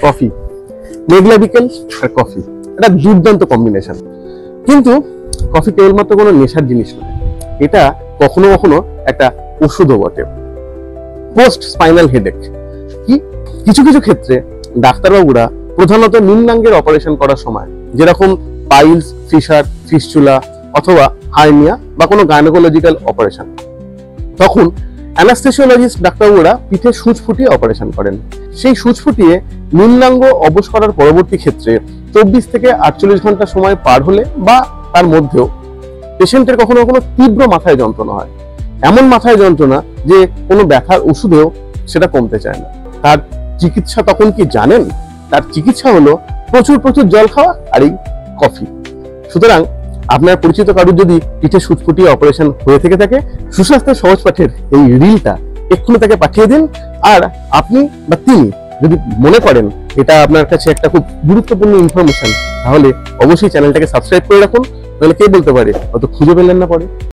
Coffee, মেঘলা বিকেল আর coffee, এটা দুর্দান্ত কম্বিনেশন। কিন্তু কফি কেবলমাত্র কোনো নেশার জিনিস নয়, এটা কখনো কখনো একটা ওষুধও বটে। পোস্ট স্পাইনাল হেডেক কি, কিছু কিছু ক্ষেত্রে ডাক্তারবাবুরা প্রধানত নিম্নাঙ্গের অপারেশন করার সময়, যেরকম পাইলস, ফিশার, ফিস্চুলা অথবা হার্নিয়া বা কোনো গাইনোকোলজিক্যাল অপারেশন, তখন অ্যানাস্থেসিওলজিস্ট ডাক্তারবাবুরা পিঠে সূচ ফুটিয়ে অপারেশন করেন। সেই সূচ ফুটিয়ে নিম্নাঙ্গ অবশ করার পরবর্তী ক্ষেত্রে 24 থেকে 48 ঘন্টা সময় পার হলে বা তার মধ্যেও পেশেন্টের কখনো কখনো তীব্র মাথায় যন্ত্রণা হয়, এমন মাথায় যন্ত্রণা যে কোনো ব্যথার ওষুধেও সেটা কমতে চায় না। তার চিকিৎসা তখন কি জানেন? তার চিকিৎসা হলো প্রচুর প্রচুর জল খাওয়া আর এই কফি। সুতরাং আপনার পরিচিত কারুর যদি পিঠে সূচ ফুটিয়ে অপারেশন হয়ে থেকে থাকে, সুস্বাস্থ্যের সহজ পাঠের এই রিলটা এক্ষুনি তাকে পাঠিয়ে দিন। আর আপনি বা তিনি যদি মনে করেন এটা আপনার কাছে একটা খুব গুরুত্বপূর্ণ ইনফরমেশন, তাহলে অবশ্যই চ্যানেলটাকে সাবস্ক্রাইব করে রাখুন। তাহলে কে বলতে পারে হয়তো খুঁজে পেলেন না পরে।